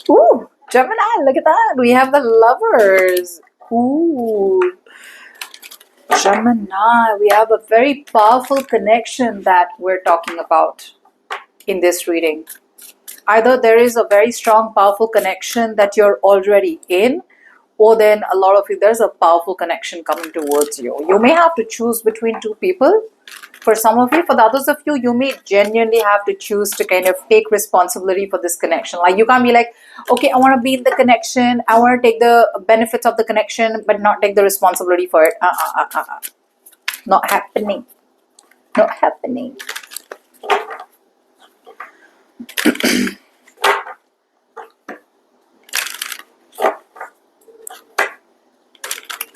Ooh, Gemini, look at that. We have the lovers. Ooh, Gemini, we have a very powerful connection that we're talking about in this reading. Either there is a very strong, powerful connection that you're already in, or then a lot of you, there's a powerful connection coming towards you. You may have to choose between two people. For some of you, for the others of you, you may genuinely have to choose to kind of take responsibility for this connection. Like you can't be like, okay, I want to be in the connection, I want to take the benefits of the connection, but not take the responsibility for it. Not happening. Not happening.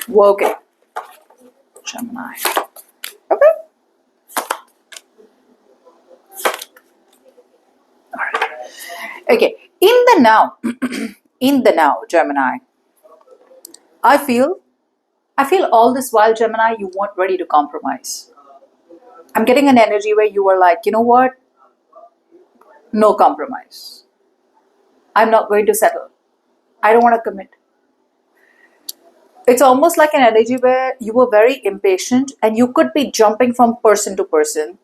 Okay. Gemini. Okay. Okay, in the now, in the now, Gemini, I feel all this while, Gemini, you weren't ready to compromise. I'm getting an energy where you were like, you know what? No compromise. I'm not going to settle. I don't want to commit. It's almost like an energy where you were very impatient and you could be jumping from person to person,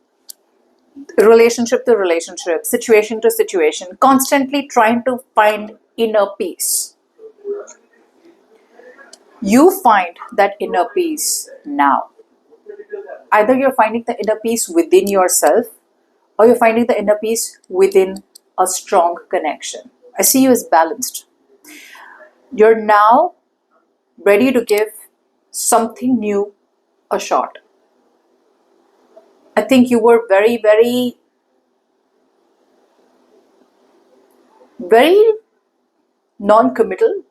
relationship to relationship, situation to situation, constantly trying to find inner peace. You find that inner peace now. Either you're finding the inner peace within yourself or you're finding the inner peace within a strong connection. I see you as balanced. You're now ready to give something new a shot. I think you were very, very, very non-committal,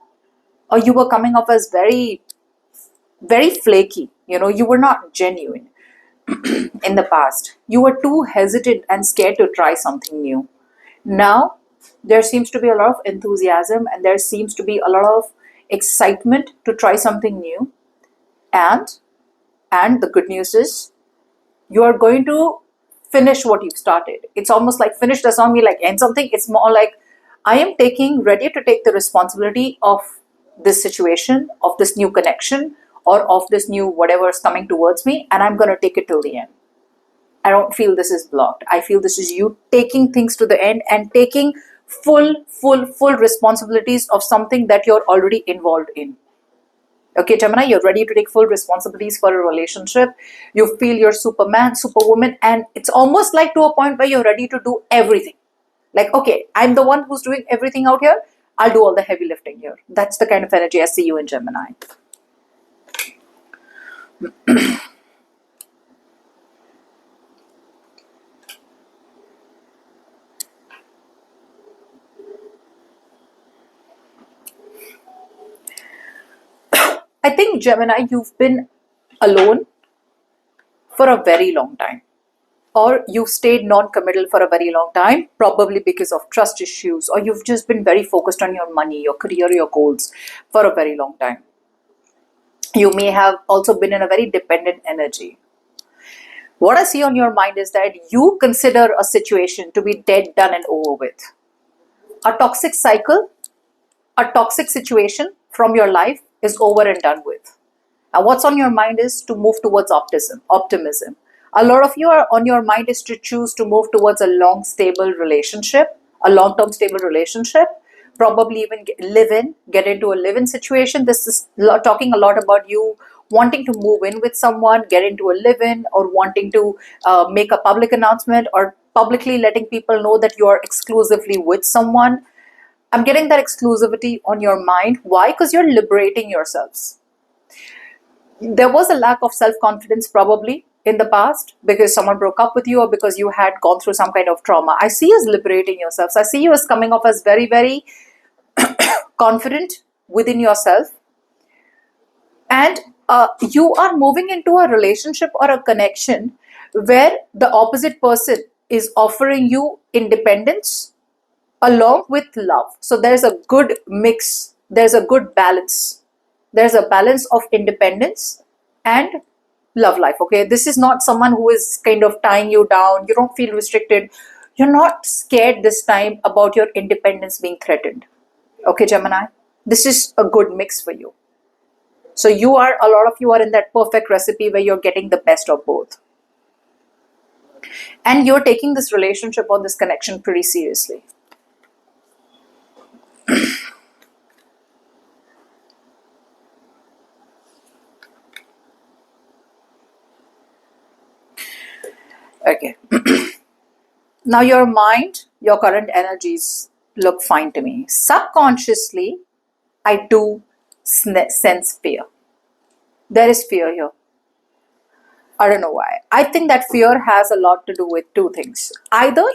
or you were coming off as very, very flaky. You were not genuine in the past. You were too hesitant and scared to try something new. Now, there seems to be a lot of enthusiasm and there seems to be a lot of excitement to try something new. And the good news is, you are going to finish what you've started. It's almost like finish does not mean like end something. It's more like I am ready to take the responsibility of this situation, of this new connection, or of this new whatever is coming towards me, and I'm going to take it till the end. I don't feel this is blocked. I feel this is you taking things to the end and taking full responsibilities of something that you're already involved in. Okay, Gemini, you're ready to take full responsibilities for a relationship. You feel you're Superman, Superwoman, and it's almost like to a point where you're ready to do everything. Like, okay, I'm the one who's doing everything out here. I'll do all the heavy lifting here. That's the kind of energy I see you in, Gemini. I think, Gemini, you've been alone for a very long time. Or you've stayed non-committal for a very long time, probably because of trust issues, or you've just been very focused on your money, your career, your goals for a very long time. You may have also been in a very dependent energy. What I see on your mind is that you consider a situation to be dead, done, and over with. A toxic cycle, a toxic situation from your life is over and done with. And what's on your mind is to move towards optimism. A lot of you are on your mind is to choose to move towards a long, stable relationship, a long-term stable relationship, probably even get into a live-in situation. This is talking a lot about you wanting to move in with someone, get into a live-in, or wanting to make a public announcement or publicly letting people know that you are exclusively with someone. I'm getting that exclusivity on your mind. Why? Because you're liberating yourselves. There was a lack of self-confidence probably in the past because someone broke up with you or because you had gone through some kind of trauma. I see you as liberating yourselves. I see you as coming off as very, very confident within yourself. And you are moving into a relationship or a connection where the opposite person is offering you independence along with love. So there's a good mix. There's a good balance. There's a balance of independence and love life. Okay, this is not someone who is kind of tying you down. You don't feel restricted. You're not scared this time about your independence being threatened. Okay, Gemini, this is a good mix for you. So a lot of you are in that perfect recipe where you're getting the best of both. And you're taking this relationship or this connection pretty seriously. Okay. Now your mind, your current energies look fine to me. Subconsciously, I do sense fear. There is fear here. I don't know why. I think that fear has a lot to do with two things. Either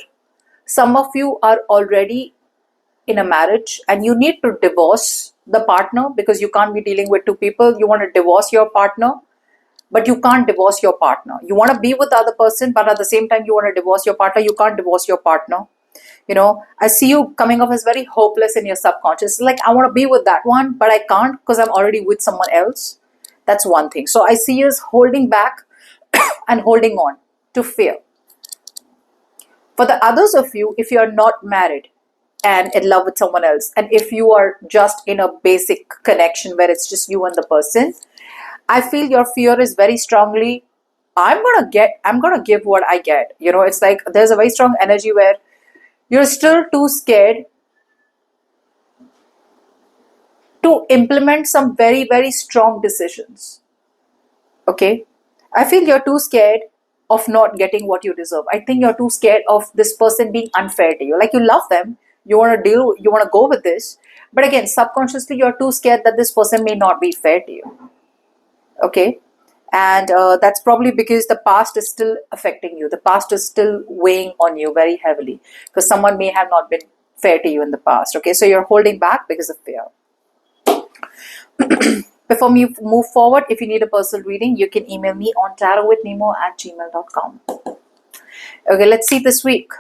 some of you are already in a marriage and you need to divorce the partner because you can't be dealing with two people. You want to divorce your partner, but you can't divorce your partner. You want to be with the other person, but at the same time, you want to divorce your partner. You can't divorce your partner. I see you coming off as very hopeless in your subconscious. Like, I want to be with that one, but I can't because I'm already with someone else. That's one thing. So I see you as holding back and holding on to fear. For the others of you, if you are not married and in love with someone else, and if you are just in a basic connection where it's just you and the person, I feel your fear is very strongly, I'm gonna give what I get. It's like there's a very strong energy where you're still too scared to implement some very, very strong decisions. Okay? I feel you're too scared of not getting what you deserve. I think you're too scared of this person being unfair to you. Like, you love them, you want to go with this, but again, subconsciously, you're too scared that this person may not be fair to you. Okay? And that's probably because the past is still affecting you. The past is still weighing on you very heavily because someone may have not been fair to you in the past. Okay, so you're holding back because of fear. Before we move forward, if you need a personal reading, you can email me on tarotwithnimo@gmail.com. Okay, let's see this week.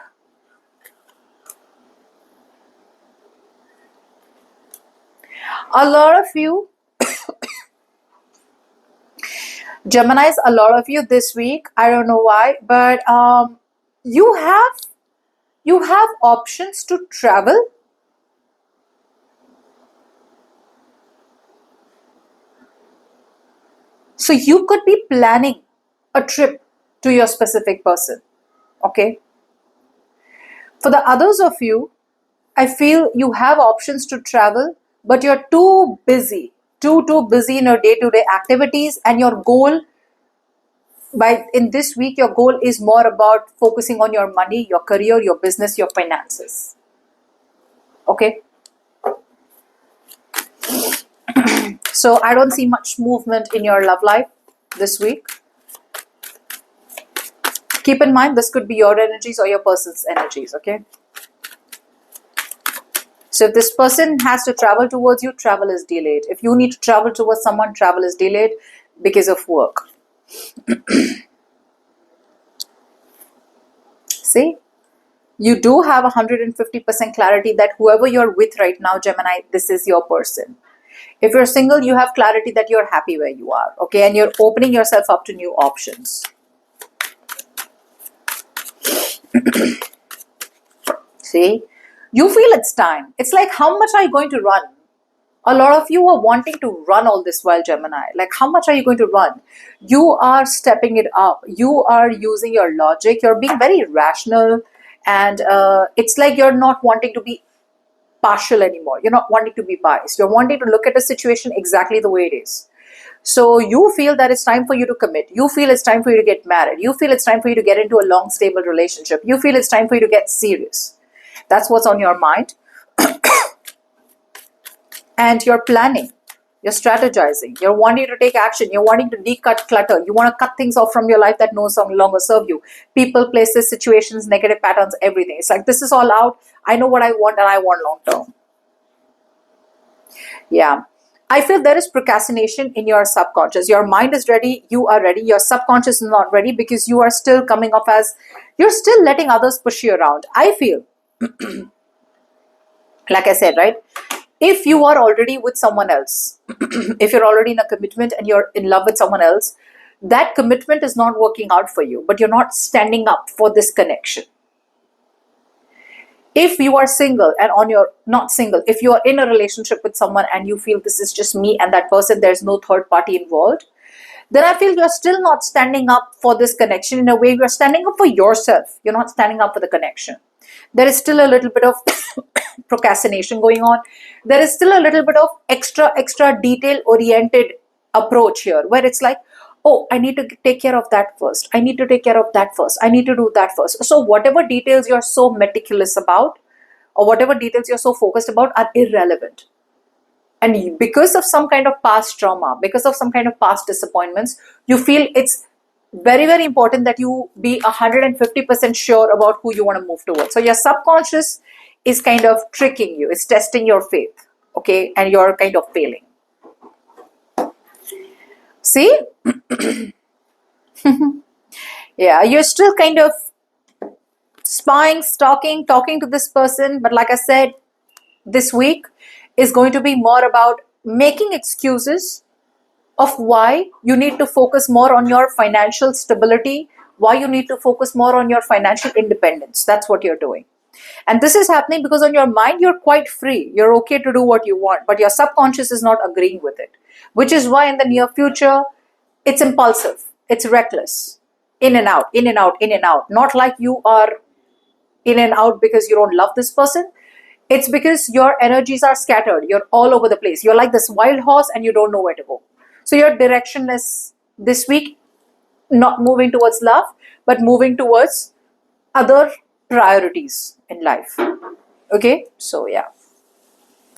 A lot of you, Geminis, a lot of you this week, I don't know why, but you have options to travel. So you could be planning a trip to your specific person. Okay. For the others of you, I feel you have options to travel, but you're too busy in your day-to-day activities, and your goal in this week, your goal is more about focusing on your money, your career, your business, your finances. Okay. So I don't see much movement in your love life this week. Keep in mind, this could be your energies or your person's energies. Okay. So if this person has to travel towards you, travel is delayed. If you need to travel towards someone, travel is delayed because of work. See, you do have 150% clarity that whoever you're with right now, Gemini, this is your person. If you're single, you have clarity that you're happy where you are, okay? And you're opening yourself up to new options. See, you feel it's time. It's like, how much are you going to run? A lot of you are wanting to run all this while, Gemini. Like, how much are you going to run? You are stepping it up. You are using your logic. You're being very rational. And it's like you're not wanting to be partial anymore. You're not wanting to be biased. You're wanting to look at a situation exactly the way it is. So you feel that it's time for you to commit. You feel it's time for you to get married. You feel it's time for you to get into a long, stable relationship. You feel it's time for you to get serious. That's what's on your mind. And you're planning. You're strategizing. You're wanting to take action. You're wanting to decut clutter. You want to cut things off from your life that no longer serve you. People, places, situations, negative patterns, everything. It's like, this is all out. I know what I want, and I want long term. Yeah. I feel there is procrastination in your subconscious. Your mind is ready. You are ready. Your subconscious is not ready because you are still coming off as, you're still letting others push you around. I feel, like I said, right? If you are already with someone else, if you're already in a commitment and you're in love with someone else, that commitment is not working out for you, but you're not standing up for this connection. If you are single and on your not single, if you are in a relationship with someone and you feel this is just me and that person, there's no third party involved, then I feel you're still not standing up for this connection in a way. You're standing up for yourself. You're not standing up for the connection. There is still a little bit of procrastination going on. There is still a little bit of extra detail oriented approach here where it's like, oh, I need to take care of that first. I need to take care of that first. I need to do that first. So whatever details you're so meticulous about or whatever details you're so focused about are irrelevant. And because of some kind of past trauma, because of some kind of past disappointments, you feel it's very, very important that you be 150% sure about who you want to move towards. So your subconscious is kind of tricking you. It's testing your faith, okay? And you're kind of failing. See? Yeah, you're still kind of spying, stalking, talking to this person. But like I said, this week is going to be more about making excuses of why you need to focus more on your financial stability, why you need to focus more on your financial independence. That's what you're doing. And this is happening because on your mind, you're quite free. You're okay to do what you want, but your subconscious is not agreeing with it, which is why in the near future, it's impulsive, it's reckless, in and out, in and out, in and out. Not like you are in and out because you don't love this person. It's because your energies are scattered. You're all over the place. You're like this wild horse and you don't know where to go. So your direction is this week not moving towards love, but moving towards other priorities in life. Okay, so yeah.